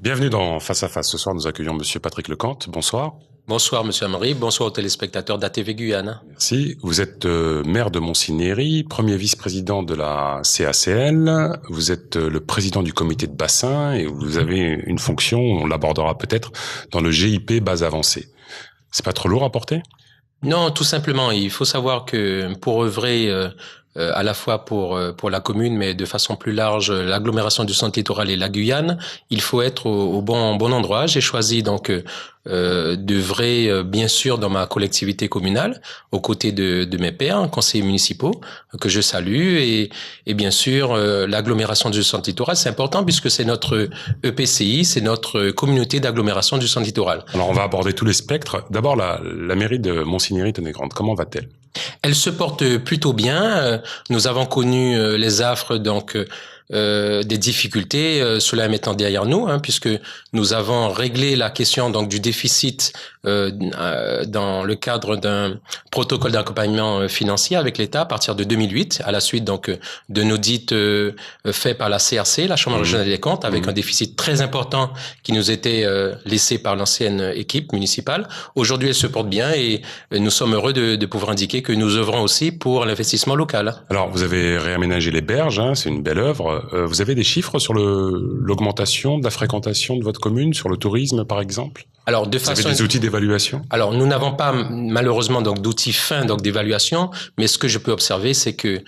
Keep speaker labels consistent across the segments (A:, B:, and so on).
A: Bienvenue dans Face à Face. Ce soir, nous accueillons Monsieur Patrick Lecante. Bonsoir.
B: Bonsoir, Monsieur Amaury. Bonsoir aux téléspectateurs d'ATV Guyane.
A: Merci. Vous êtes maire de Montsinéry, premier vice-président de la CACL. Vous êtes le président du comité de bassin et vous avez une fonction, on l'abordera peut-être, dans le GIP base avancée. C'est pas trop lourd à porter ?
B: Non, tout simplement. Il faut savoir que pour œuvrer à la fois pour la commune, mais de façon plus large, l'agglomération du centre littoral et la Guyane, il faut être au bon endroit. J'ai choisi donc d'œuvrer bien sûr dans ma collectivité communale, aux côtés de mes pairs, conseillers municipaux, que je salue, et bien sûr l'agglomération du centre littoral, c'est important puisque c'est notre EPCI, c'est notre communauté d'agglomération du centre littoral.
A: Alors on va aborder tous les spectres. D'abord la mairie de Montsinéry-Tenay-Grande, comment va-t-elle ?
B: Elle se porte plutôt bien. Nous avons connu les affres donc des difficultés, cela étant derrière nous, puisque nous avons réglé la question donc du déficit dans le cadre d'un protocole d'accompagnement financier avec l'État à partir de 2008, à la suite donc d'un audit fait par la CRC, la Chambre régionale des comptes, avec un déficit très important qui nous était laissé par l'ancienne équipe municipale. Aujourd'hui, elle se porte bien et nous sommes heureux de pouvoir indiquer que nous œuvrons aussi pour l'investissement local.
A: Alors, vous avez réaménagé les berges, c'est une belle œuvre. Vous avez des chiffres sur l'augmentation de la fréquentation de votre commune, sur le tourisme par exemple ?
B: Alors,
A: vous avez des outils d'évaluation ?
B: Alors, nous n'avons pas malheureusement donc d'outils fins donc d'évaluation, mais ce que je peux observer, c'est que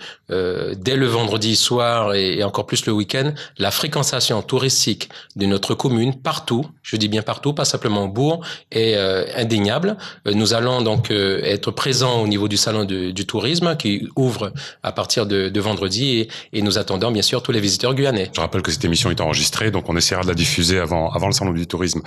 B: dès le vendredi soir et encore plus le week-end, la fréquentation touristique de notre commune partout, je dis bien partout, pas simplement au bourg, est indéniable. Nous allons donc être présents au niveau du salon du tourisme qui ouvre à partir de vendredi et nous attendons bien sûr tous les visiteurs guyanais.
A: Je rappelle que cette émission est enregistrée, donc on essaiera de la diffuser avant le salon du tourisme.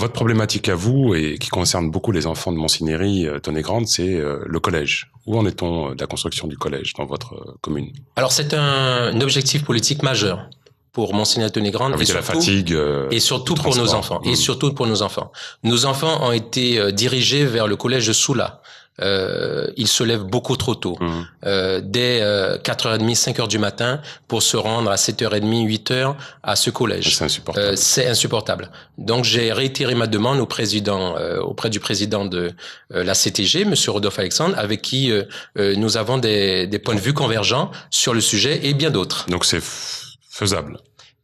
A: Votre problématique à vous, et qui concerne beaucoup les enfants de Montsinéry, Tenay-Grande, c'est le collège. Où en est-on de la construction du collège dans votre commune ?
B: Alors c'est un objectif politique majeur pour Montsinéry Tenay-Grande
A: et surtout, la fatigue,
B: et surtout pour nos enfants. Et surtout pour nos enfants. Nos enfants ont été dirigés vers le collège de Soula. Ils se lèvent beaucoup trop tôt, dès 4h30, 5h du matin, pour se rendre à 7h30, 8h à ce collège.
A: C'est insupportable.
B: C'est insupportable. Donc j'ai réitéré ma demande auprès du président de la CTG, Monsieur Rodolphe Alexandre, avec qui nous avons des points de vue convergents sur le sujet et bien d'autres.
A: Donc c'est faisable.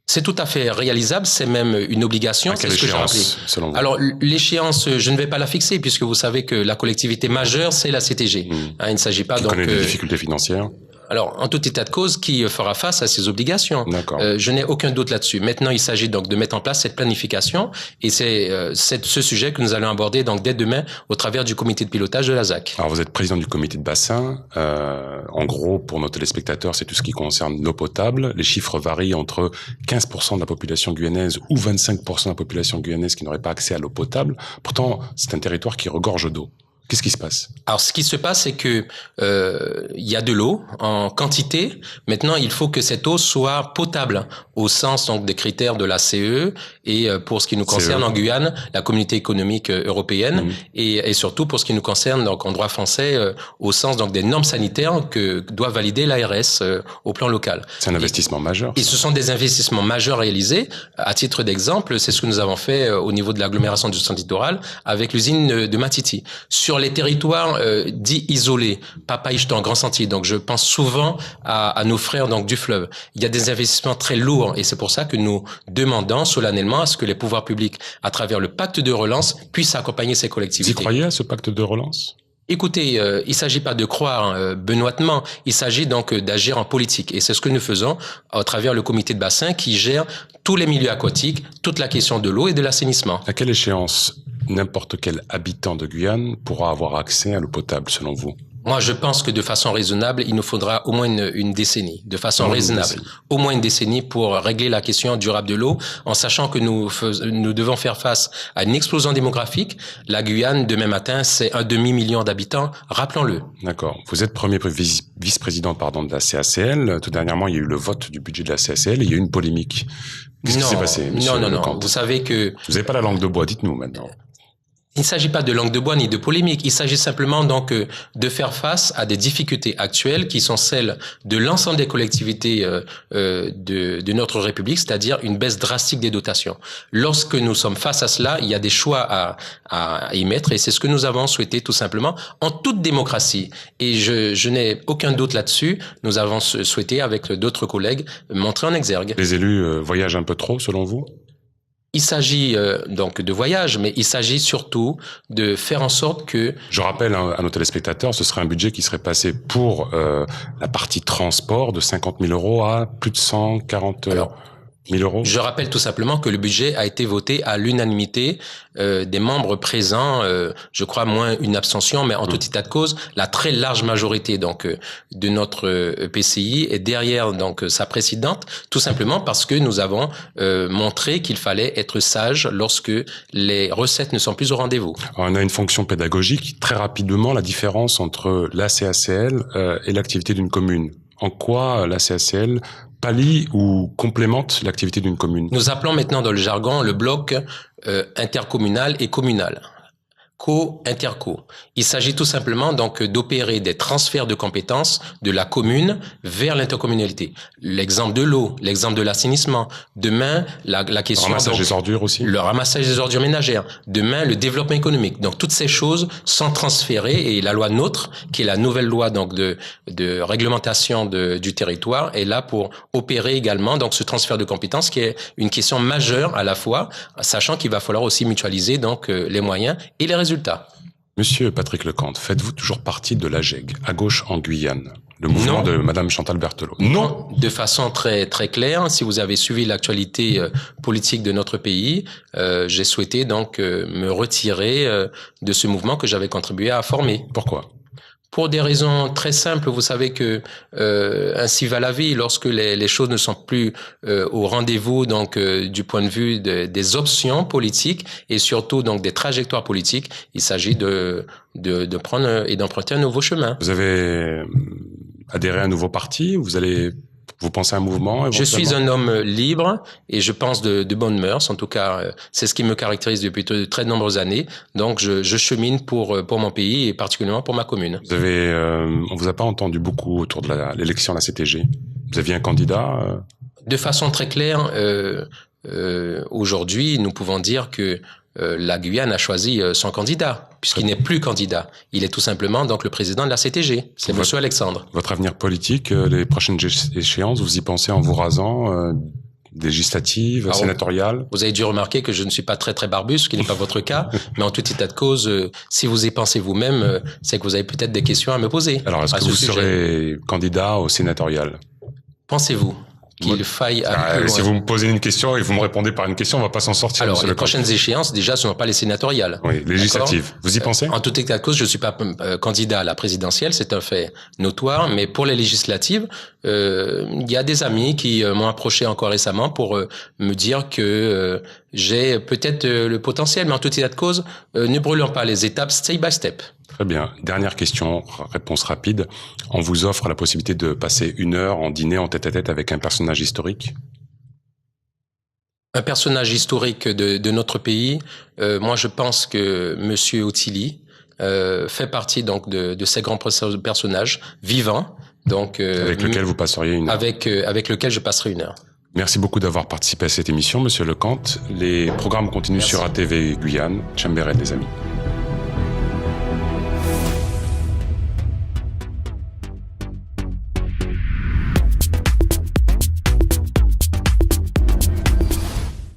B: C'est tout à fait réalisable, c'est même une obligation.
A: À quelle échéance, selon vous ?
B: Alors, l'échéance, je ne vais pas la fixer, puisque vous savez que la collectivité majeure, c'est la CTG. Il ne s'agit pas
A: qui connaît des difficultés financières.
B: Alors, en tout état de cause, qui fera face à ces obligations ? Je n'ai aucun doute là-dessus. Maintenant, il s'agit donc de mettre en place cette planification, et c'est ce sujet que nous allons aborder donc dès demain au travers du comité de pilotage de la ZAC.
A: Alors, vous êtes président du comité de bassin. En gros, pour nos téléspectateurs, c'est tout ce qui concerne l'eau potable. Les chiffres varient entre 15% de la population guyanaise ou 25% de la population guyanaise qui n'aurait pas accès à l'eau potable. Pourtant, c'est un territoire qui regorge d'eau. Qu'est-ce qui se passe ?
B: Alors, ce qui se passe, c'est que il y a de l'eau en quantité. Maintenant, il faut que cette eau soit potable au sens donc des critères de la CE et pour ce qui nous concerne en Guyane, la Communauté économique européenne et surtout pour ce qui nous concerne donc en droit français au sens donc des normes sanitaires que doit valider l'ARS au plan local.
A: C'est un investissement majeur.
B: Et ce sont des investissements majeurs réalisés. À titre d'exemple, c'est ce que nous avons fait au niveau de l'agglomération du centre littoral avec l'usine de Matiti. Sur les territoires dits isolés, Papaïchetan, Grand Sentier, donc je pense souvent à nos frères donc du fleuve. Il y a des investissements très lourds et c'est pour ça que nous demandons solennellement à ce que les pouvoirs publics, à travers le pacte de relance, puissent accompagner ces collectivités.
A: Vous y croyez à ce pacte de relance ?
B: Écoutez, il s'agit pas de croire benoîtement, il s'agit donc d'agir en politique et c'est ce que nous faisons à travers le comité de bassin qui gère tous les milieux aquatiques, toute la question de l'eau et de l'assainissement.
A: À quelle échéance n'importe quel habitant de Guyane pourra avoir accès à l'eau potable selon vous ?
B: Moi, je pense que de façon raisonnable, il nous faudra au moins une décennie. De façon raisonnable, au moins une décennie pour régler la question durable de l'eau, en sachant que nous devons faire face à une explosion démographique. La Guyane, demain matin, c'est 1,5 million d'habitants, rappelons-le.
A: D'accord. Vous êtes premier vice-président de la CACL. Tout dernièrement, il y a eu le vote du budget de la CACL et il y a eu une polémique. Qu'est-ce qui s'est passé, monsieur
B: Non.
A: Lecante ?
B: Vous savez que...
A: Vous n'avez pas la langue de bois, dites-nous maintenant.
B: Il ne s'agit pas de langue de bois ni de polémique. Il s'agit simplement donc de faire face à des difficultés actuelles qui sont celles de l'ensemble des collectivités de notre République, c'est-à-dire une baisse drastique des dotations. Lorsque nous sommes face à cela, il y a des choix à y mettre et c'est ce que nous avons souhaité tout simplement en toute démocratie. Et je n'ai aucun doute là-dessus. Nous avons souhaité avec d'autres collègues montrer en exergue.
A: Les élus voyagent un peu trop selon vous ?
B: Il s'agit donc de voyage, mais il s'agit surtout de faire en sorte que...
A: Je rappelle à nos téléspectateurs, ce serait un budget qui serait passé pour la partie transport de 50 000 euros à plus de 140 000 euros.
B: Je rappelle tout simplement que le budget a été voté à l'unanimité des membres présents, je crois moins une abstention, mais en tout état de cause, la très large majorité donc de notre PCI est derrière donc sa présidente, tout simplement parce que nous avons montré qu'il fallait être sage lorsque les recettes ne sont plus au rendez-vous.
A: Alors, on a une fonction pédagogique. Très rapidement, la différence entre la CACL et l'activité d'une commune. En quoi la CACL pallie ou complémente l'activité d'une commune?
B: Nous appelons maintenant dans le jargon le bloc intercommunal et communal. Co-interco. Il s'agit tout simplement donc d'opérer des transferts de compétences de la commune vers l'intercommunalité. L'exemple de l'eau, l'exemple de l'assainissement. Demain, la question...
A: Le ramassage des ordures aussi.
B: Le ramassage des ordures ménagères. Demain, le développement économique. Donc toutes ces choses sont transférées et la loi NOTRe, qui est la nouvelle loi donc de réglementation du territoire, est là pour opérer également donc ce transfert de compétences qui est une question majeure à la fois, sachant qu'il va falloir aussi mutualiser donc les moyens et les résultats.
A: Monsieur Patrick Lecante, faites-vous toujours partie de l'AGEG, à gauche en Guyane, le mouvement de Madame Chantal Berthelot?
B: Non. De façon très très claire, si vous avez suivi l'actualité politique de notre pays, j'ai souhaité donc me retirer de ce mouvement que j'avais contribué à former.
A: Pourquoi?
B: Pour des raisons très simples, vous savez que ainsi va la vie. Lorsque les choses ne sont plus au rendez-vous, donc du point de vue des options politiques et surtout donc des trajectoires politiques, il s'agit de prendre et d'emprunter un nouveau chemin.
A: Vous avez adhéré à un nouveau parti? Vous pensez à un mouvement?
B: Je suis un homme libre et je pense de bonnes mœurs. En tout cas, c'est ce qui me caractérise depuis de très nombreuses années. Donc, je chemine pour mon pays et particulièrement pour ma commune.
A: On vous a pas entendu beaucoup autour de l'élection à la CTG. Vous aviez un candidat?
B: De façon très claire, aujourd'hui, nous pouvons dire que la Guyane a choisi son candidat, puisqu'il n'est plus candidat. Il est tout simplement donc le président de la CTG. C'est Monsieur Alexandre.
A: Votre avenir politique, les prochaines échéances, vous y pensez en vous rasant, législatives, sénatoriales?
B: Vous avez dû remarquer que je ne suis pas très très barbu, ce qui n'est pas votre cas, mais en tout état de cause, si vous y pensez vous-même, c'est que vous avez peut-être des questions à me poser.
A: Alors, est-ce que vous serez candidat au sénatorial?
B: Pensez-vous qu'il faille aller plus loin?
A: Si vous me posez une question et vous me répondez par une question, on va pas s'en sortir.
B: Alors, les prochaines échéances, déjà, ce ne sont pas les sénatoriales.
A: Oui, législatives. Vous y pensez?
B: En tout état de cause, je ne suis pas candidat à la présidentielle, c'est un fait notoire, mais pour les législatives, il y a des amis qui m'ont approché encore récemment pour me dire que j'ai peut-être le potentiel, mais en tout état de cause, ne brûlons pas les étapes step by step.
A: Très bien. Dernière question, réponse rapide. On vous offre la possibilité de passer 1 heure en dîner en tête-à-tête avec un personnage historique?
B: Un personnage historique de notre pays, moi je pense que Monsieur Otili fait partie donc de ces grands personnages vivants. Donc,
A: avec lequel vous passeriez 1 heure?
B: Avec lequel je passerai 1 heure.
A: Merci beaucoup d'avoir participé à cette émission, Monsieur Lecante. Les programmes continuent sur ATV Guyane. Tchamberet, les amis.